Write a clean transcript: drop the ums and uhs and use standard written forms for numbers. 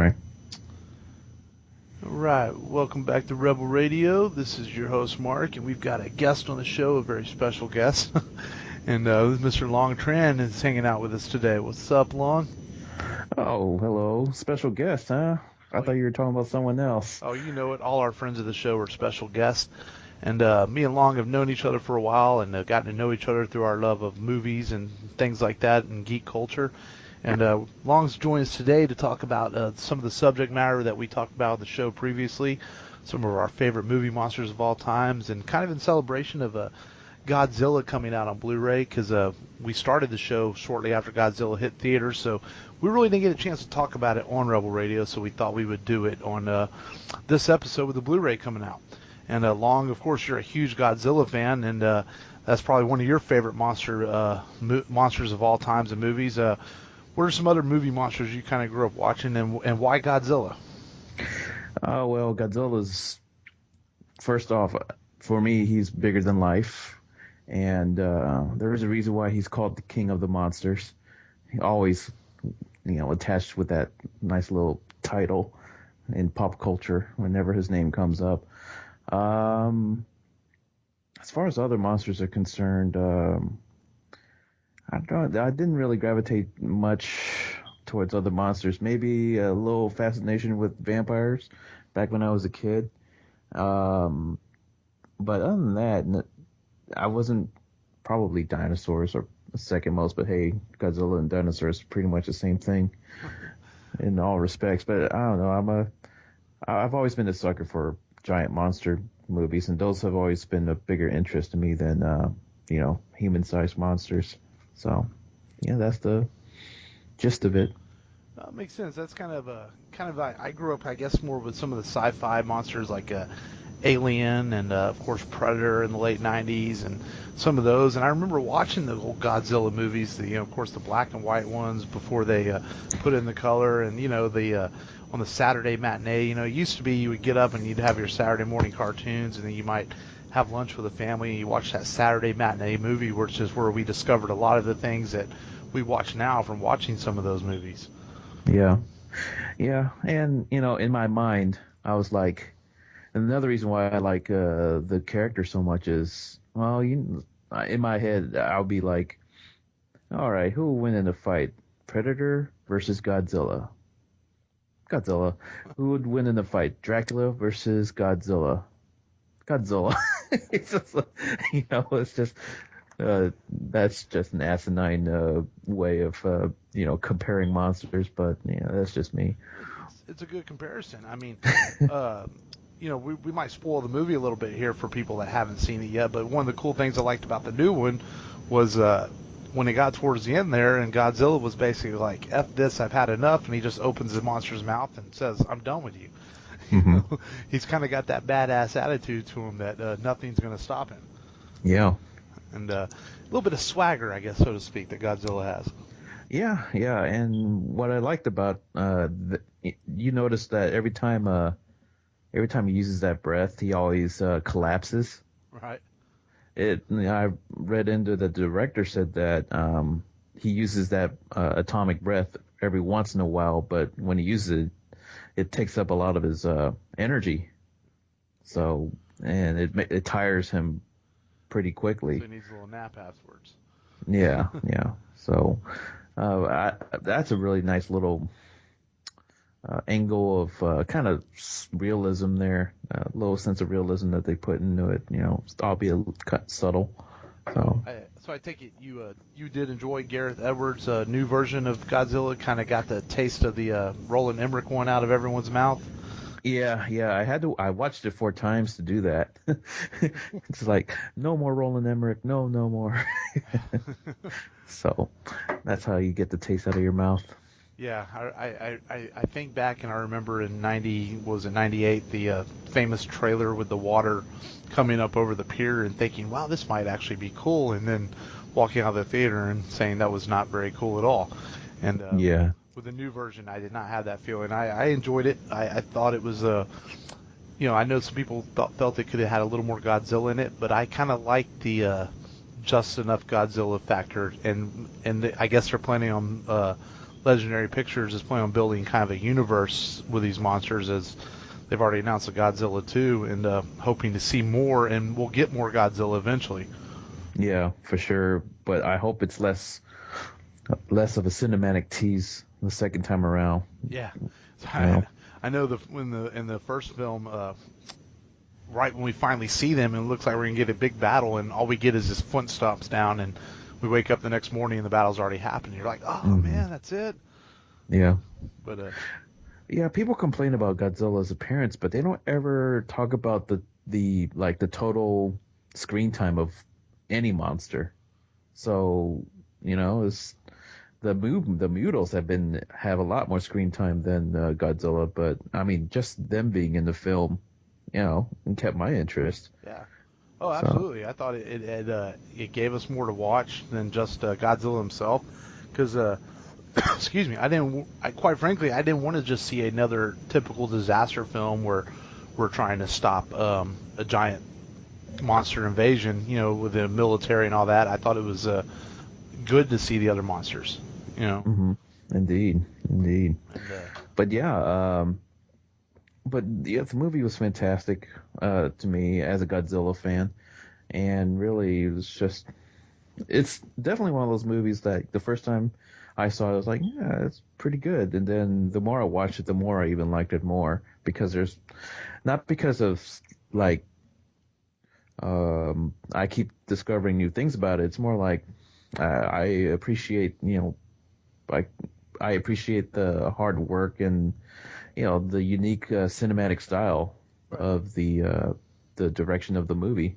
right. All right, welcome back to Rebel Radio. This is your host Mark, and we've got a guest on the show, a very special guest, and Mr. Long Tran is hanging out with us today. What's up, Long? Oh, hello. Special guest, huh? I Oh, thought you were talking about someone else. oh, you know it. All our friends of the show are special guests, and me and Long have known each other for a while and gotten to know each other through our love of movies and things like that and geek culture. And Long's joined us today to talk about some of the subject matter that we talked about on the show previously, some of our favorite movie monsters of all times, and kind of in celebration of Godzilla coming out on Blu-ray, because we started the show shortly after Godzilla hit theaters, so we really didn't get a chance to talk about it on Rebel Radio, so we thought we would do it on this episode with the Blu-ray coming out. And Long, of course, you're a huge Godzilla fan, and that's probably one of your favorite monsters of all times in movies. What are some other movie monsters you kind of grew up watching, and why Godzilla? Well, Godzilla's, first off, for me, he's bigger than life. And there is a reason why he's called the king of the monsters. He always, attached with that nice little title in pop culture whenever his name comes up. As far as other monsters are concerned, I didn't really gravitate much towards other monsters. Maybe a little fascination with vampires back when I was a kid. But other than that, I wasn't probably dinosaurs or second most. But hey, Godzilla and dinosaurs are pretty much the same thing in all respects. But I don't know. I've always been a sucker for giant monster movies, and those have always been a bigger interest to me than human-sized monsters. So, yeah, that's the gist of it. Makes sense. That's I grew up, I guess, more with some of the sci-fi monsters like Alien and, of course, Predator in the late 90s and some of those. And I remember watching the old Godzilla movies, of course, the black and white ones before they put in the color. And, on the Saturday matinee, it used to be you would get up and you'd have your Saturday morning cartoons, and then you might have lunch with the family and you watch that Saturday matinee movie, which is where we discovered a lot of the things that we watch now from watching some of those movies. Yeah. And, in my mind, I was like, another reason why I like the character so much is, well, in my head, I'll be like, all right, who will win in a fight? Predator versus Godzilla. Godzilla. Who would win in a fight? Dracula versus Godzilla. Godzilla. It's just, it's just, that's just an asinine way of, comparing monsters, but, that's just me. It's a good comparison. I mean, we might spoil the movie a little bit here for people that haven't seen it yet, but one of the cool things I liked about the new one was when it got towards the end there, and Godzilla was basically like, F this, I've had enough, and he just opens the monster's mouth and says, I'm done with you. Mm-hmm. He's kind of got that badass attitude to him that nothing's going to stop him. Yeah. And a little bit of swagger, I guess, so to speak, that Godzilla has. Yeah, and what I liked about, you notice that every time he uses that breath, he always collapses. Right. I read into the director said that he uses that atomic breath every once in a while, but when he uses it, it takes up a lot of his energy. So, and it tires him pretty quickly. So he needs a little nap afterwards. Yeah. So that's a really nice little angle of kind of realism there, a little sense of realism that they put into it, albeit cut subtle. So I take it you did enjoy Gareth Edwards' new version of Godzilla, kind of got the taste of the Roland Emmerich one out of everyone's mouth. Yeah, I watched it 4 times to do that. It's like, no more Roland Emmerich, no more. So that's how you get the taste out of your mouth. Yeah, I think back and I remember in 98, the famous trailer with the water coming up over the pier and thinking, wow, this might actually be cool, and then walking out of the theater and saying that was not very cool at all. And yeah. With the new version, I did not have that feeling. I enjoyed it. I thought it was I know some people felt it could have had a little more Godzilla in it, but I kind of liked the just enough Godzilla factor, and I guess they're planning on Legendary Pictures is planning on building kind of a universe with these monsters, as they've already announced a Godzilla 2, and hoping to see more, and we'll get more Godzilla eventually. Yeah, for sure. But I hope it's less of a cinematic tease the second time around. Yeah, know? I know in the first film, right when we finally see them, and it looks like we're gonna get a big battle, and all we get is this Flint stomps down, and we wake up the next morning and the battle's already happened. You're like, oh man, that's it. Yeah. But yeah, people complain about Godzilla's appearance, but they don't ever talk about the total screen time of any monster. So, it's the Mutos have a lot more screen time than Godzilla, but I mean, just them being in the film, kept my interest. Yeah. Oh, absolutely. So, I thought it gave us more to watch than just Godzilla himself, because excuse me, quite frankly, I didn't want to just see another typical disaster film where we're trying to stop a giant monster invasion, with the military and all that. I thought it was good to see the other monsters, Mm-hmm. Indeed. And, but yeah, the movie was fantastic to me as a Godzilla fan, and really it's definitely one of those movies that the first time I saw it, I was like, yeah, it's pretty good, and then the more I watched it, the more I even liked it more, because not because of like I keep discovering new things about it. It's more like I appreciate I appreciate the hard work and the unique cinematic style of the direction of the movie.